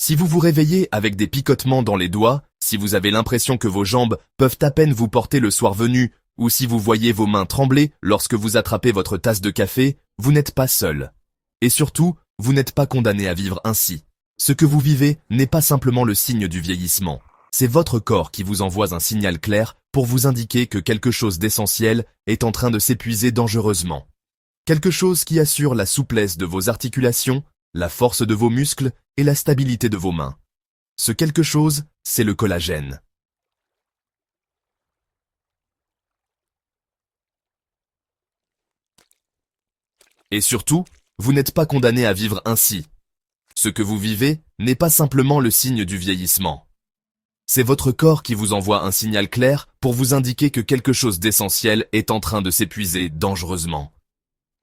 Si vous vous réveillez avec des picotements dans les doigts, si vous avez l'impression que vos jambes peuvent à peine vous porter le soir venu, ou si vous voyez vos mains trembler lorsque vous attrapez votre tasse de café, vous n'êtes pas seul. Et surtout, vous n'êtes pas condamné à vivre ainsi. Ce que vous vivez n'est pas simplement le signe du vieillissement. C'est votre corps qui vous envoie un signal clair pour vous indiquer que quelque chose d'essentiel est en train de s'épuiser dangereusement. Quelque chose qui assure la souplesse de vos articulations, la force de vos muscles et la stabilité de vos mains. Ce quelque chose, c'est le collagène. Et surtout, vous n'êtes pas condamné à vivre ainsi. Ce que vous vivez n'est pas simplement le signe du vieillissement. C'est votre corps qui vous envoie un signal clair pour vous indiquer que quelque chose d'essentiel est en train de s'épuiser dangereusement.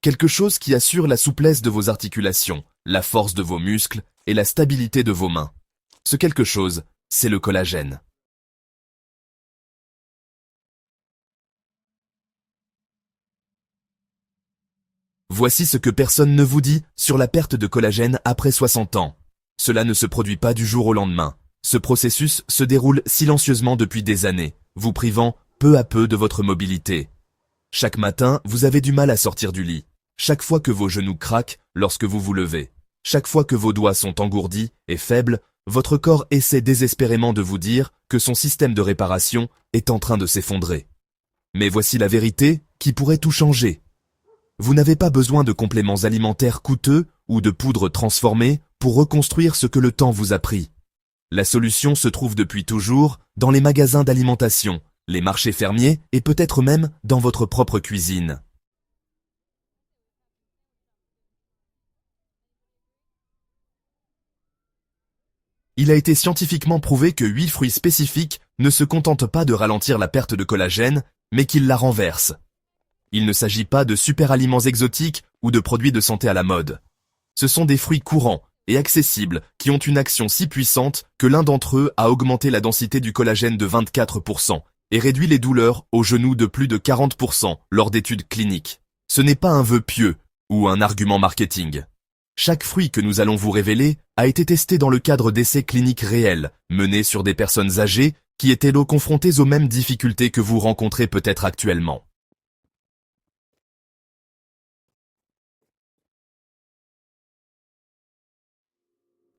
Quelque chose qui assure la souplesse de vos articulations, la force de vos muscles et la stabilité de vos mains. Ce quelque chose, c'est le collagène. Voici ce que personne ne vous dit sur la perte de collagène après 60 ans. Cela ne se produit pas du jour au lendemain. Ce processus se déroule silencieusement depuis des années, vous privant peu à peu de votre mobilité. Chaque matin, vous avez du mal à sortir du lit. Chaque fois que vos genoux craquent lorsque vous vous levez. Chaque fois que vos doigts sont engourdis et faibles, votre corps essaie désespérément de vous dire que son système de réparation est en train de s'effondrer. Mais voici la vérité qui pourrait tout changer. Vous n'avez pas besoin de compléments alimentaires coûteux ou de poudre transformée pour reconstruire ce que le temps vous a pris. La solution se trouve depuis toujours dans les magasins d'alimentation, les marchés fermiers et peut-être même dans votre propre cuisine. Il a été scientifiquement prouvé que 8 fruits spécifiques ne se contentent pas de ralentir la perte de collagène, mais qu'ils la renversent. Il ne s'agit pas de super-aliments exotiques ou de produits de santé à la mode. Ce sont des fruits courants et accessibles qui ont une action si puissante que l'un d'entre eux a augmenté la densité du collagène de 24% et réduit les douleurs aux genoux de plus de 40% lors d'études cliniques. Ce n'est pas un vœu pieux ou un argument marketing. Chaque fruit que nous allons vous révéler a été testé dans le cadre d'essais cliniques réels, menés sur des personnes âgées qui étaient confrontées aux mêmes difficultés que vous rencontrez peut-être actuellement.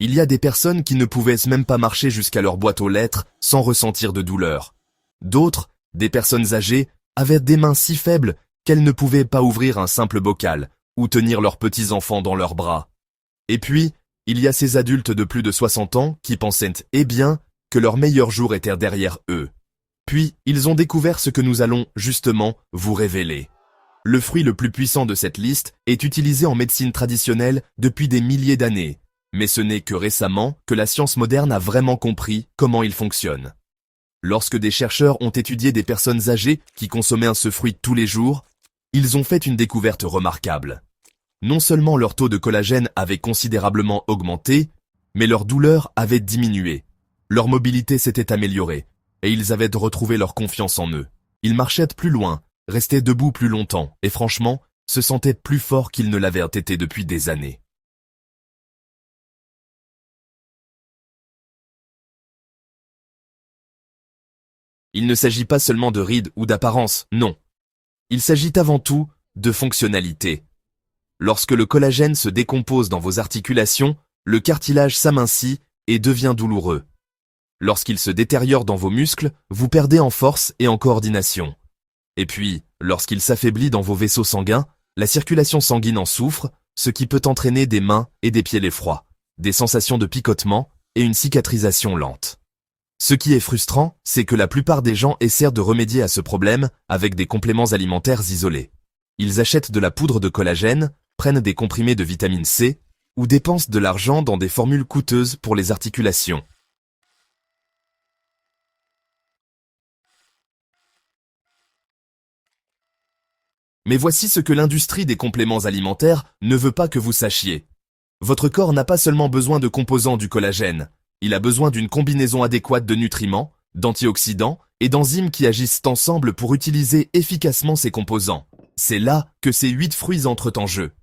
Il y a des personnes qui ne pouvaient même pas marcher jusqu'à leur boîte aux lettres sans ressentir de douleur. D'autres, des personnes âgées, avaient des mains si faibles qu'elles ne pouvaient pas ouvrir un simple bocal ou tenir leurs petits-enfants dans leurs bras. Et puis, il y a ces adultes de plus de 60 ans qui pensaient, que leurs meilleurs jours étaient derrière eux. Puis, ils ont découvert ce que nous allons, justement, vous révéler. Le fruit le plus puissant de cette liste est utilisé en médecine traditionnelle depuis des milliers d'années. Mais ce n'est que récemment que la science moderne a vraiment compris comment il fonctionne. Lorsque des chercheurs ont étudié des personnes âgées qui consommaient ce fruit tous les jours, ils ont fait une découverte remarquable. Non seulement leur taux de collagène avait considérablement augmenté, mais leur douleur avait diminué. Leur mobilité s'était améliorée, et ils avaient retrouvé leur confiance en eux. Ils marchaient plus loin, restaient debout plus longtemps, et franchement, se sentaient plus forts qu'ils ne l'avaient été depuis des années. Il ne s'agit pas seulement de rides ou d'apparence, non. Il s'agit avant tout de fonctionnalité. Lorsque le collagène se décompose dans vos articulations, le cartilage s'amincit et devient douloureux. Lorsqu'il se détériore dans vos muscles, vous perdez en force et en coordination. Et puis, lorsqu'il s'affaiblit dans vos vaisseaux sanguins, la circulation sanguine en souffre, ce qui peut entraîner des mains et des pieds l'effroi, des sensations de picotement et une cicatrisation lente. Ce qui est frustrant, c'est que la plupart des gens essaient de remédier à ce problème avec des compléments alimentaires isolés. Ils achètent de la poudre de collagène, prennent des comprimés de vitamine C ou dépensent de l'argent dans des formules coûteuses pour les articulations. Mais voici ce que l'industrie des compléments alimentaires ne veut pas que vous sachiez. Votre corps n'a pas seulement besoin de composants du collagène. Il a besoin d'une combinaison adéquate de nutriments, d'antioxydants et d'enzymes qui agissent ensemble pour utiliser efficacement ces composants. C'est là que ces 8 fruits entrent en jeu.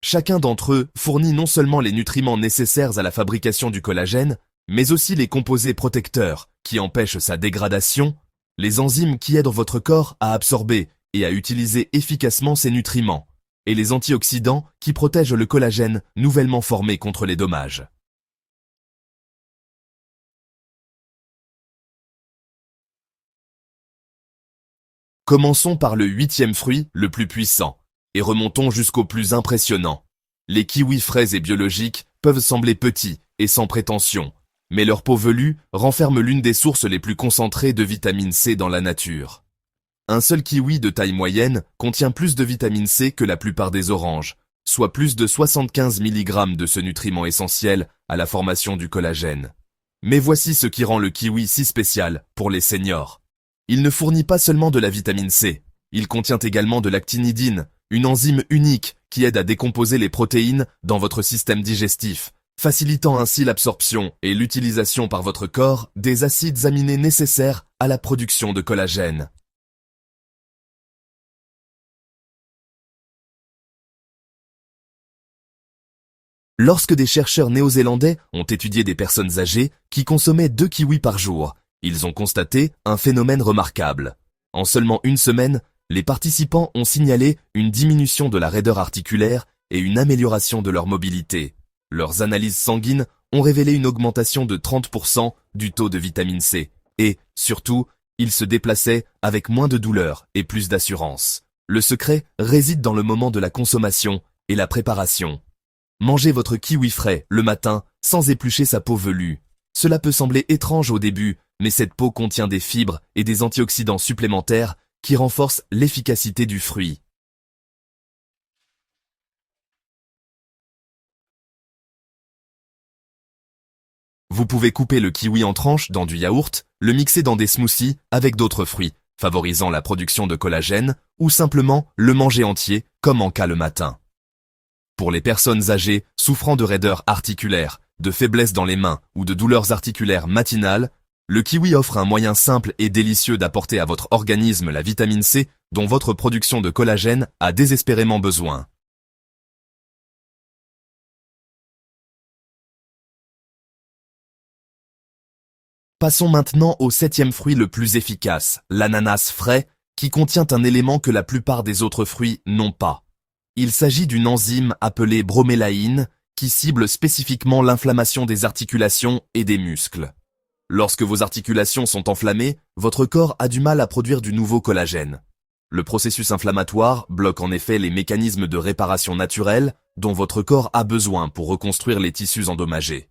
Chacun d'entre eux fournit non seulement les nutriments nécessaires à la fabrication du collagène, mais aussi les composés protecteurs qui empêchent sa dégradation, les enzymes qui aident votre corps à absorber et à utiliser efficacement ces nutriments, et les antioxydants qui protègent le collagène nouvellement formé contre les dommages. Commençons par le 8e fruit, le plus puissant, et remontons jusqu'au plus impressionnant. Les kiwis frais et biologiques peuvent sembler petits et sans prétention, mais leur peau velue renferme l'une des sources les plus concentrées de vitamine C dans la nature. Un seul kiwi de taille moyenne contient plus de vitamine C que la plupart des oranges, soit plus de 75 mg de ce nutriment essentiel à la formation du collagène. Mais voici ce qui rend le kiwi si spécial pour les seniors. Il ne fournit pas seulement de la vitamine C, il contient également de l'actinidine, une enzyme unique qui aide à décomposer les protéines dans votre système digestif, facilitant ainsi l'absorption et l'utilisation par votre corps des acides aminés nécessaires à la production de collagène. Lorsque des chercheurs néo-zélandais ont étudié des personnes âgées qui consommaient 2 kiwis par jour, ils ont constaté un phénomène remarquable. En seulement une semaine, les participants ont signalé une diminution de la raideur articulaire et une amélioration de leur mobilité. Leurs analyses sanguines ont révélé une augmentation de 30% du taux de vitamine C. Et, surtout, ils se déplaçaient avec moins de douleur et plus d'assurance. Le secret réside dans le moment de la consommation et la préparation. Mangez votre kiwi frais le matin sans éplucher sa peau velue. Cela peut sembler étrange au début, mais cette peau contient des fibres et des antioxydants supplémentaires qui renforcent l'efficacité du fruit. Vous pouvez couper le kiwi en tranches dans du yaourt, le mixer dans des smoothies avec d'autres fruits, favorisant la production de collagène, ou simplement le manger entier, comme en cas le matin. Pour les personnes âgées souffrant de raideur articulaire, de faiblesse dans les mains ou de douleurs articulaires matinales, le kiwi offre un moyen simple et délicieux d'apporter à votre organisme la vitamine C dont votre production de collagène a désespérément besoin. Passons maintenant au 7e fruit le plus efficace, l'ananas frais, qui contient un élément que la plupart des autres fruits n'ont pas. Il s'agit d'une enzyme appelée bromélaïne qui cible spécifiquement l'inflammation des articulations et des muscles. Lorsque vos articulations sont enflammées, votre corps a du mal à produire du nouveau collagène. Le processus inflammatoire bloque en effet les mécanismes de réparation naturelle dont votre corps a besoin pour reconstruire les tissus endommagés.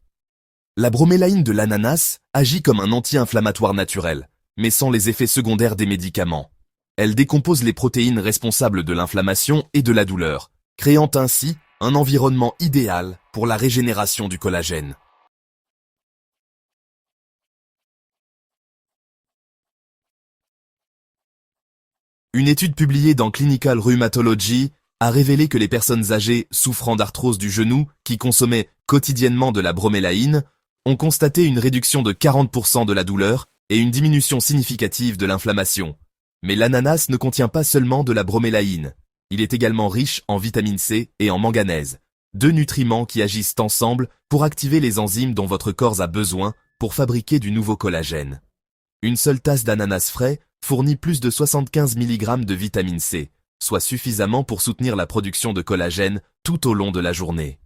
La bromélaïne de l'ananas agit comme un anti-inflammatoire naturel, mais sans les effets secondaires des médicaments. Elle décompose les protéines responsables de l'inflammation et de la douleur, créant ainsi un environnement idéal pour la régénération du collagène. Une étude publiée dans Clinical Rheumatology a révélé que les personnes âgées souffrant d'arthrose du genou qui consommaient quotidiennement de la bromélaïne ont constaté une réduction de 40% de la douleur et une diminution significative de l'inflammation. Mais l'ananas ne contient pas seulement de la bromélaïne. Il est également riche en vitamine C et en manganèse, 2 nutriments qui agissent ensemble pour activer les enzymes dont votre corps a besoin pour fabriquer du nouveau collagène. Une seule tasse d'ananas frais fournit plus de 75 mg de vitamine C, soit suffisamment pour soutenir la production de collagène tout au long de la journée.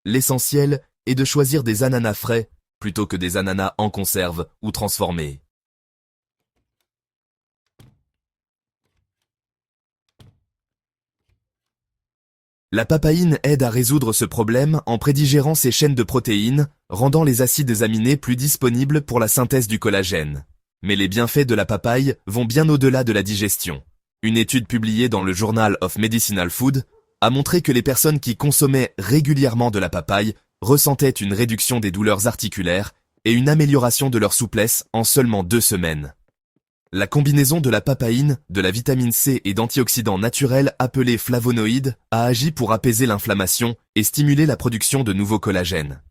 L'essentiel est de choisir des ananas frais plutôt que des ananas en conserve ou transformés. La papaïne aide à résoudre ce problème en prédigérant ses chaînes de protéines, rendant les acides aminés plus disponibles pour la synthèse du collagène. Mais les bienfaits de la papaye vont bien au-delà de la digestion. Une étude publiée dans le Journal of Medicinal Food a montré que les personnes qui consommaient régulièrement de la papaye ressentaient une réduction des douleurs articulaires et une amélioration de leur souplesse en seulement 2 semaines. La combinaison de la papaïne, de la vitamine C et d'antioxydants naturels appelés flavonoïdes a agi pour apaiser l'inflammation et stimuler la production de nouveaux collagènes.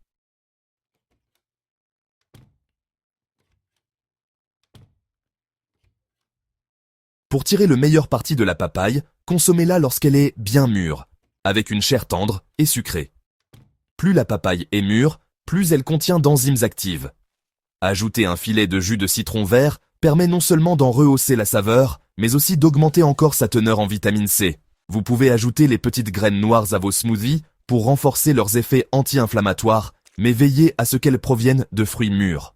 Pour tirer le meilleur parti de la papaye, consommez-la lorsqu'elle est bien mûre. avec une chair tendre et sucrée. Plus la papaye est mûre, plus elle contient d'enzymes actives. Ajouter un filet de jus de citron vert permet non seulement d'en rehausser la saveur, mais aussi d'augmenter encore sa teneur en vitamine C. Vous pouvez ajouter les petites graines noires à vos smoothies pour renforcer leurs effets anti-inflammatoires, mais veillez à ce qu'elles proviennent de fruits mûrs.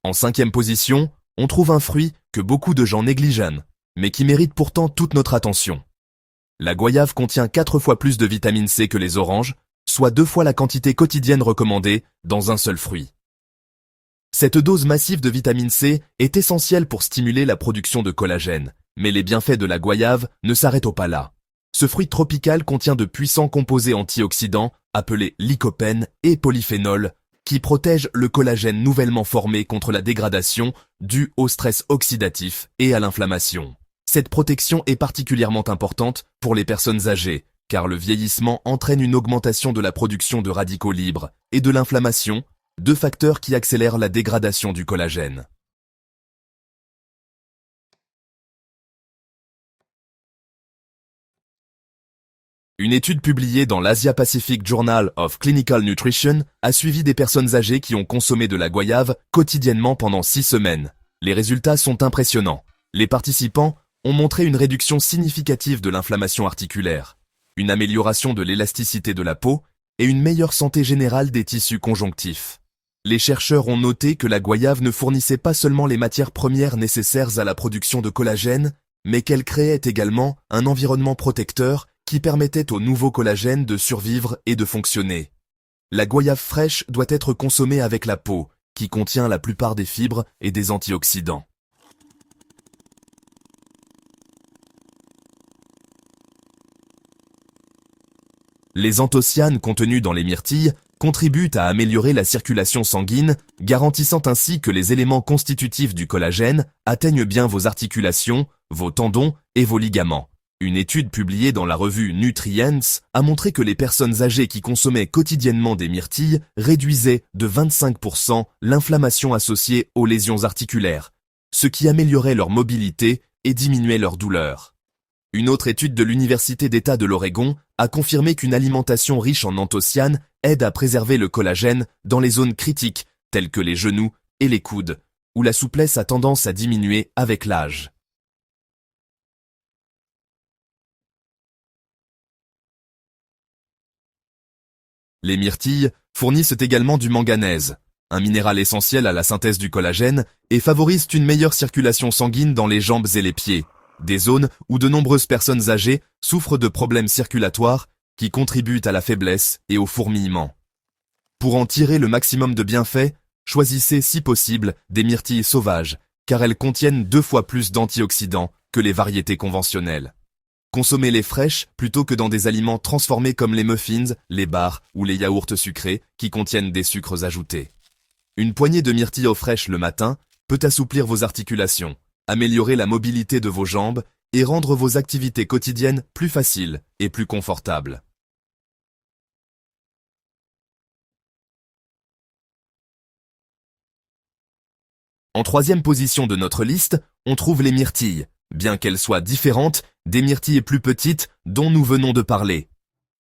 En 5e position, on trouve un fruit que beaucoup de gens négligent, mais qui mérite pourtant toute notre attention. La goyave contient 4 fois plus de vitamine C que les oranges, soit 2 fois la quantité quotidienne recommandée dans un seul fruit. Cette dose massive de vitamine C est essentielle pour stimuler la production de collagène, mais les bienfaits de la goyave ne s'arrêtent pas là. Ce fruit tropical contient de puissants composés antioxydants appelés lycopène et polyphénol qui protègent le collagène nouvellement formé contre la dégradation due au stress oxydatif et à l'inflammation. Cette protection est particulièrement importante pour les personnes âgées, car le vieillissement entraîne une augmentation de la production de radicaux libres et de l'inflammation, 2 facteurs qui accélèrent la dégradation du collagène. Une étude publiée dans l'Asia Pacific Journal of Clinical Nutrition a suivi des personnes âgées qui ont consommé de la goyave quotidiennement pendant 6 semaines. Les résultats sont impressionnants. Les participants ont montré une réduction significative de l'inflammation articulaire, une amélioration de l'élasticité de la peau et une meilleure santé générale des tissus conjonctifs. Les chercheurs ont noté que la goyave ne fournissait pas seulement les matières premières nécessaires à la production de collagène, mais qu'elle créait également un environnement protecteur qui permettait au nouveau collagène de survivre et de fonctionner. La goyave fraîche doit être consommée avec la peau, qui contient la plupart des fibres et des antioxydants. Les anthocyanes contenus dans les myrtilles contribuent à améliorer la circulation sanguine, garantissant ainsi que les éléments constitutifs du collagène atteignent bien vos articulations, vos tendons et vos ligaments. Une étude publiée dans la revue Nutrients a montré que les personnes âgées qui consommaient quotidiennement des myrtilles réduisaient de 25% l'inflammation associée aux lésions articulaires, ce qui améliorait leur mobilité et diminuait leur douleur. Une autre étude de l'Université d'État de l'Oregon a confirmé qu'une alimentation riche en anthocyanes aide à préserver le collagène dans les zones critiques telles que les genoux et les coudes, où la souplesse a tendance à diminuer avec l'âge. Les myrtilles fournissent également du manganèse, un minéral essentiel à la synthèse du collagène, et favorisent une meilleure circulation sanguine dans les jambes et les pieds, des zones où de nombreuses personnes âgées souffrent de problèmes circulatoires qui contribuent à la faiblesse et au fourmillement. Pour en tirer le maximum de bienfaits, choisissez si possible des myrtilles sauvages, car elles contiennent 2 fois plus d'antioxydants que les variétés conventionnelles. Consommez-les fraîches plutôt que dans des aliments transformés comme les muffins, les bars ou les yaourts sucrés qui contiennent des sucres ajoutés. Une poignée de myrtilles eau fraîche le matin peut assouplir vos articulations, améliorer la mobilité de vos jambes et rendre vos activités quotidiennes plus faciles et plus confortables. En 3e position de notre liste, on trouve les myrtilles, bien qu'elles soient différentes des myrtilles plus petites dont nous venons de parler.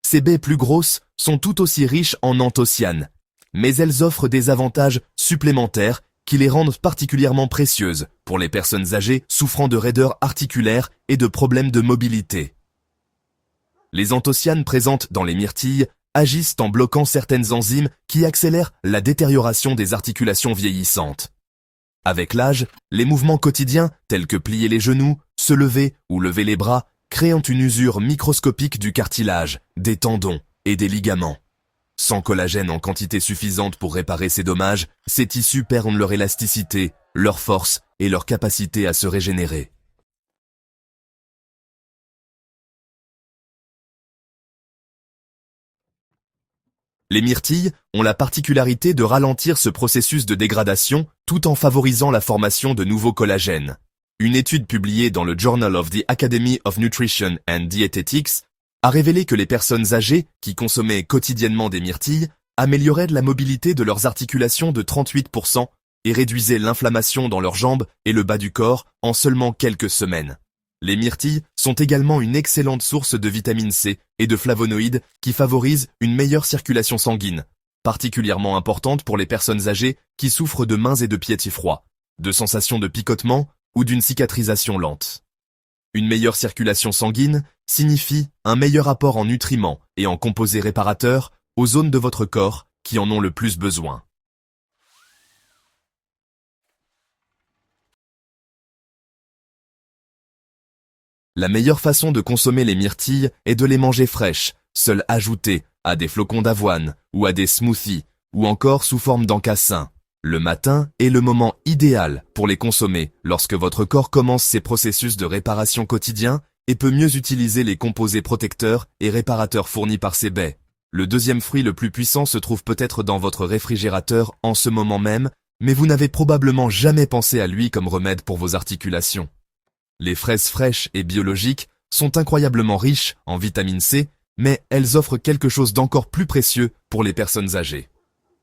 Ces baies plus grosses sont tout aussi riches en anthocyanes, mais elles offrent des avantages supplémentaires qui les rendent particulièrement précieuses pour les personnes âgées souffrant de raideur articulaire et de problèmes de mobilité. Les anthocyanes présentes dans les myrtilles agissent en bloquant certaines enzymes qui accélèrent la détérioration des articulations vieillissantes. Avec l'âge, les mouvements quotidiens, tels que plier les genoux, se lever ou lever les bras, créent une usure microscopique du cartilage, des tendons et des ligaments. Sans collagène en quantité suffisante pour réparer ces dommages, ces tissus perdent leur élasticité, leur force et leur capacité à se régénérer. Les myrtilles ont la particularité de ralentir ce processus de dégradation tout en favorisant la formation de nouveaux collagènes. Une étude publiée dans le Journal of the Academy of Nutrition and Dietetics a révélé que les personnes âgées qui consommaient quotidiennement des myrtilles amélioraient la mobilité de leurs articulations de 38% et réduisez l'inflammation dans leurs jambes et le bas du corps en seulement quelques semaines. Les myrtilles sont également une excellente source de vitamine C et de flavonoïdes qui favorisent une meilleure circulation sanguine, particulièrement importante pour les personnes âgées qui souffrent de mains et de pieds froids, de sensations de picotement ou d'une cicatrisation lente. Une meilleure circulation sanguine signifie un meilleur apport en nutriments et en composés réparateurs aux zones de votre corps qui en ont le plus besoin. La meilleure façon de consommer les myrtilles est de les manger fraîches, seules ajoutées à des flocons d'avoine ou à des smoothies, ou encore sous forme d'encassin. Le matin est le moment idéal pour les consommer lorsque votre corps commence ses processus de réparation quotidien et peut mieux utiliser les composés protecteurs et réparateurs fournis par ces baies. Le deuxième fruit le plus puissant se trouve peut-être dans votre réfrigérateur en ce moment même, mais vous n'avez probablement jamais pensé à lui comme remède pour vos articulations. Les fraises fraîches et biologiques sont incroyablement riches en vitamine C, mais elles offrent quelque chose d'encore plus précieux pour les personnes âgées.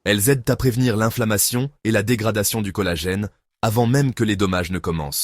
Elles aident à prévenir l'inflammation et la dégradation du collagène avant même que les dommages ne commencent.